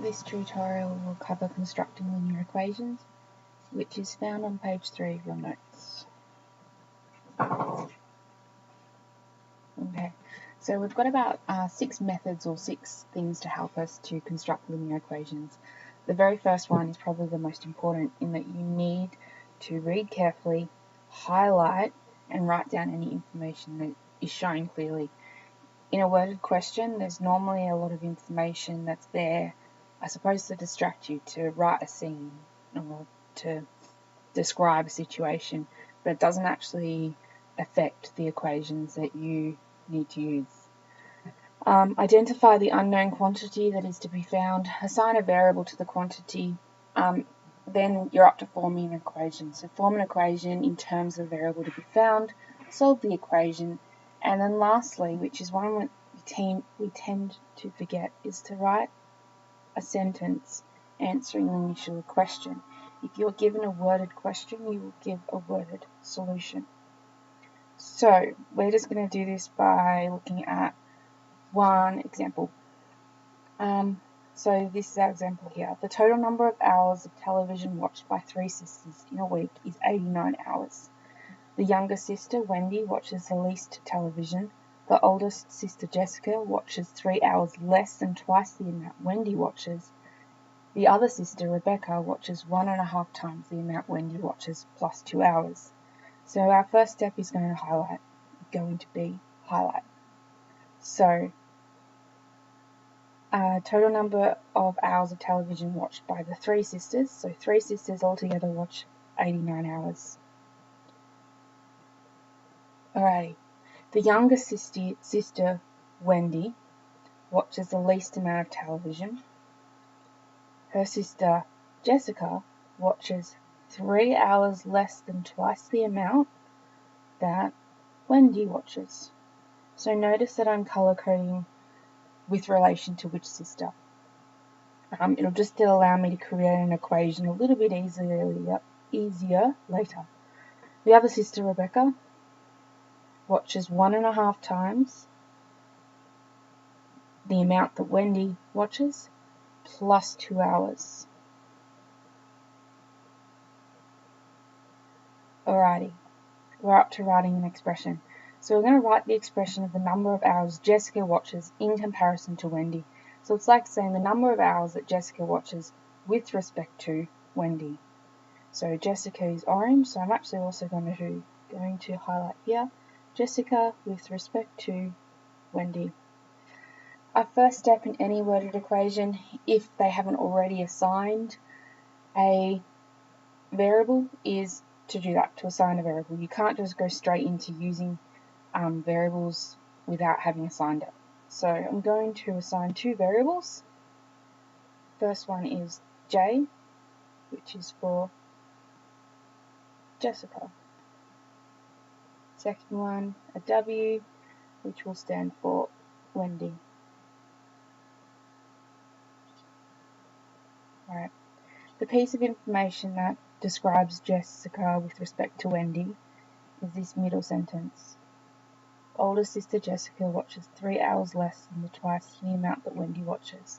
This tutorial will cover constructing linear equations, which is found on page 3 of your notes. Okay, so we've got about 6 methods or 6 things to help us to construct linear equations. The very first one is probably the most important, in that you need to read carefully, highlight, and write down any information that is shown clearly. In a worded question, there's normally a lot of information that's there, I suppose, to distract you, to write a scene or to describe a situation, but it doesn't actually affect the equations that you need to use. Identify the unknown quantity that is to be found, assign a variable to the quantity, then you're up to forming an equation. So form an equation in terms of the variable to be found, solve the equation, and then lastly, which is one we tend to forget, is to write a sentence answering the initial question. If you're given a worded question, you will give a worded solution. So we're just going to do this by looking at one example. So this is our example here. The total number of hours of television watched by 3 sisters in a week is 89 hours. The younger sister, Wendy, watches the least television. The oldest sister, Jessica, watches 3 hours less than twice the amount Wendy watches. The other sister, Rebecca, watches 1.5 times the amount Wendy watches, plus 2 hours. So our first step is going to be highlight. So total number of hours of television watched by the 3 sisters. So 3 sisters altogether watch 89 hours. Alrighty. The younger sister, Wendy, watches the least amount of television. Her sister, Jessica, watches 3 hours less than twice the amount that Wendy watches. So notice that I'm color coding with relation to which sister. It'll just allow me to create an equation a little bit easier later. The other sister, Rebecca, watches 1.5 times the amount that Wendy watches, plus 2 hours. Alrighty, we're up to writing an expression. So we're going to write the expression of the number of hours Jessica watches in comparison to Wendy. So it's like saying the number of hours that Jessica watches with respect to Wendy. So Jessica is orange, so I'm actually also going to highlight here Jessica with respect to Wendy. Our first step in any worded equation, if they haven't already assigned a variable, is to do that, to assign a variable. You can't just go straight into using variables without having assigned it. So I'm going to assign 2 variables. First one is J, which is for Jessica. Second one, a W, which will stand for Wendy. Alright. The piece of information that describes Jessica with respect to Wendy is this middle sentence. Older sister Jessica watches 3 hours less than twice the amount that Wendy watches.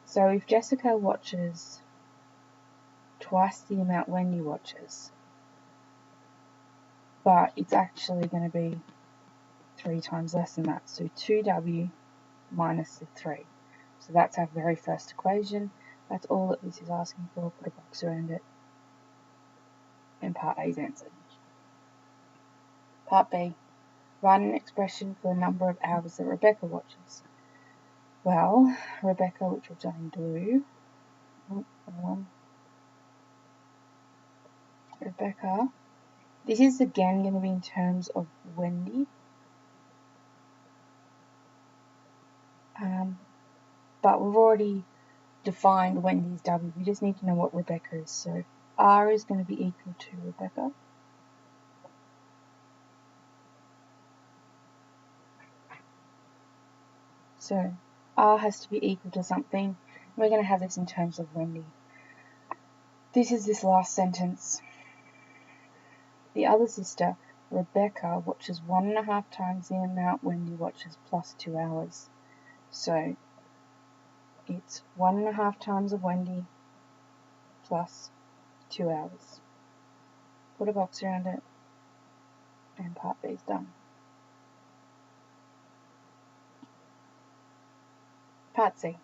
So if Jessica watches twice the amount Wendy watches, but it's actually going to be 3 times less than that, so 2W minus the 3. So that's our very first equation. That's all that this is asking for. Put a box around it. And part A is answered. Part B. Write an expression for the number of hours that Rebecca watches. Well, Rebecca, which we've done in blue. Rebecca. This is again going to be in terms of Wendy. But we've already defined Wendy's W. We just need to know what Rebecca is. So R is going to be equal to Rebecca. So R has to be equal to something. We're going to have this in terms of Wendy. This is this last sentence. The other sister, Rebecca, watches 1.5 times the amount Wendy watches, plus 2 hours. So it's it's 1.5 times of Wendy plus 2 hours. Put a box around it, and part B is done. Part C.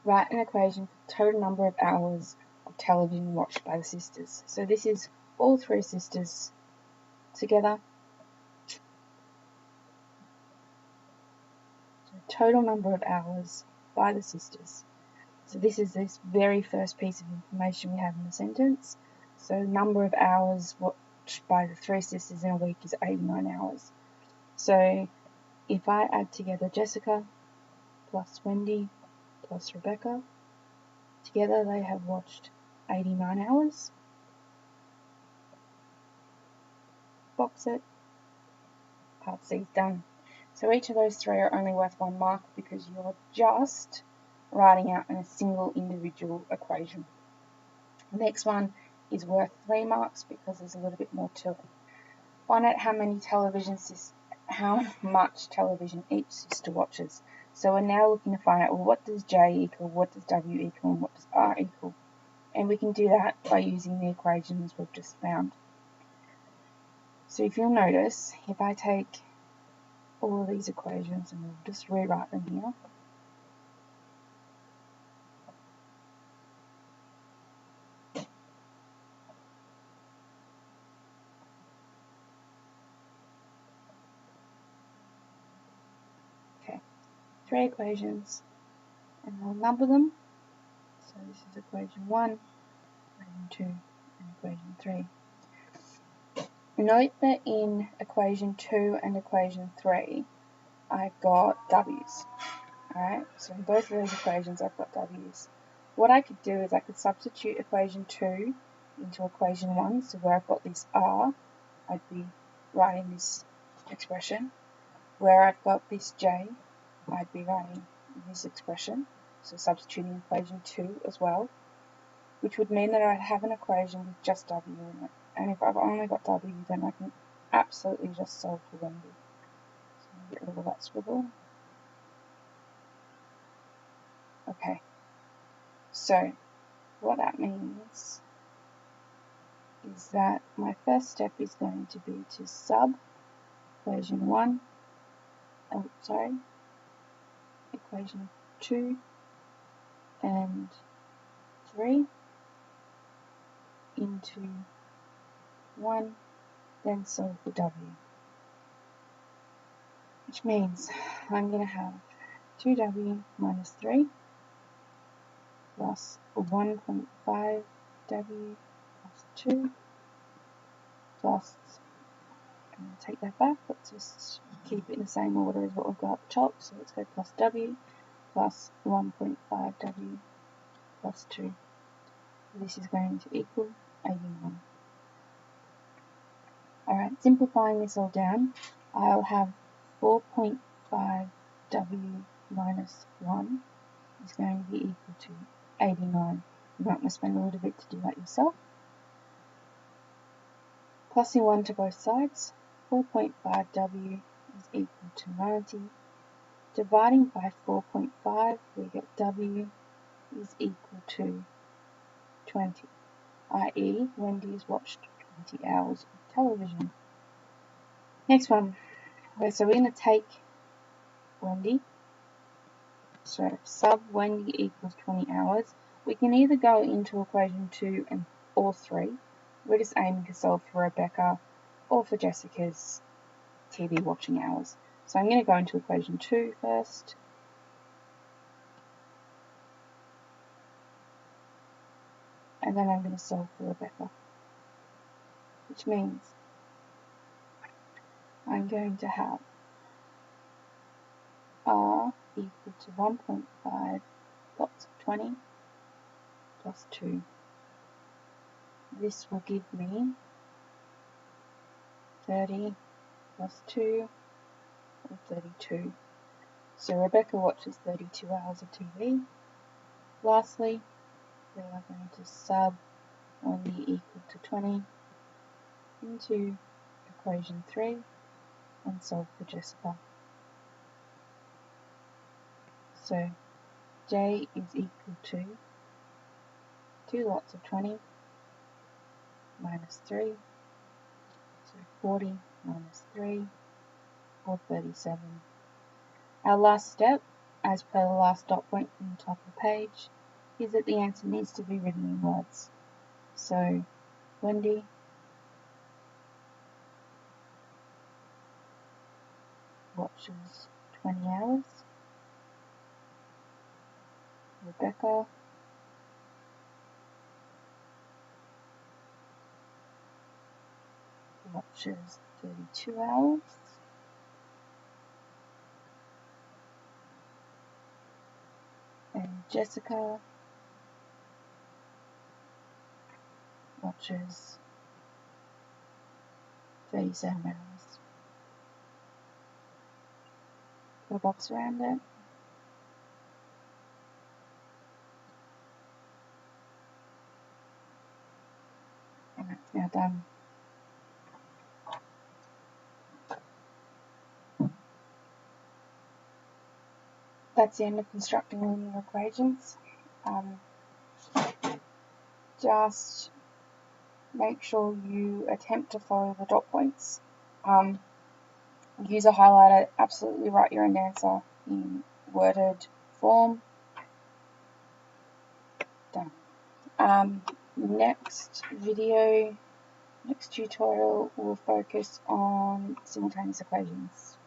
Write an equation for the total number of hours of television watched by the sisters. So this is all 3 sisters together. So total number of hours by the sisters. So this is this very first piece of information we have in the sentence. So number of hours watched by the 3 sisters in a week is 89 hours. So if I add together Jessica plus Wendy plus Rebecca, together they have watched 89 hours. Box it. Part C is done. So each of those 3 are only worth 1 mark because you're just writing out in a single individual equation. The next one is worth 3 marks because there's a little bit more to it. Find out how much television each sister watches. So we're now looking to find out, well, what does J equal, what does W equal, and what does R equal? And we can do that by using the equations we've just found. So if you'll notice, if I take all of these equations and we'll just rewrite them here. Okay, 3 equations, and we'll number them. So this is equation 1, equation 2, and equation 3. Note that in equation 2 and equation 3, I've got W's. Alright, so in both of those equations I've got W's. What I could do is I could substitute equation 2 into equation 1, so where I've got this R, I'd be writing this expression. Where I've got this J, I'd be writing this expression, so substituting equation 2 as well, which would mean that I'd have an equation with just W in it. And if I've only got W, then I can absolutely just solve for Wendy. So I'll get rid of that scribble. Okay, so what that means is that my first step is going to be to sub equation 2 and 3 into 1, then solve for W. Which means I'm going to have 2W minus 3 plus 1.5W plus 2 plus, I'm going to take that back, let's just keep it in the same order as what we've got at the top, so let's go plus W plus 1.5W plus 2. This is going to equal 81. Alright, simplifying this all down, I'll have 4.5W minus 1 is going to be equal to 89. You might want to spend a little bit to do that yourself. Plusing 1 to both sides, 4.5W is equal to 90. Dividing by 4.5, we get W is equal to 20, i.e. Wendy has watched 20 hours of television. Next one. Okay, so we're going to take Wendy. So sub Wendy equals 20 hours. We can either go into equation 2 or 3. We're just aiming to solve for Rebecca or for Jessica's TV watching hours. So I'm going to go into equation 2 first. And then I'm going to solve for Rebecca. Which means I'm going to have R equal to 1.5 lots of 20 plus 2. This will give me 30 plus 2 or 32. So Rebecca watches 32 hours of TV. Lastly, we are going to sub Wendy equal to 20 into equation 3 and solve for Jessica. So J is equal to 2 lots of 20 minus 3, so 40 minus 3, or 37. Our last step, as per the last dot point from the top of the page, is that the answer needs to be written in words. So, Wendy watches 20 hours. Rebecca watches 32 hours. And Jessica watches 37 hours. Put a box around it. And that's now done. That's the end of constructing linear equations. Just make sure you attempt to follow the dot points. Use a highlighter, absolutely write your own answer in worded form. Done. Next tutorial will focus on simultaneous equations.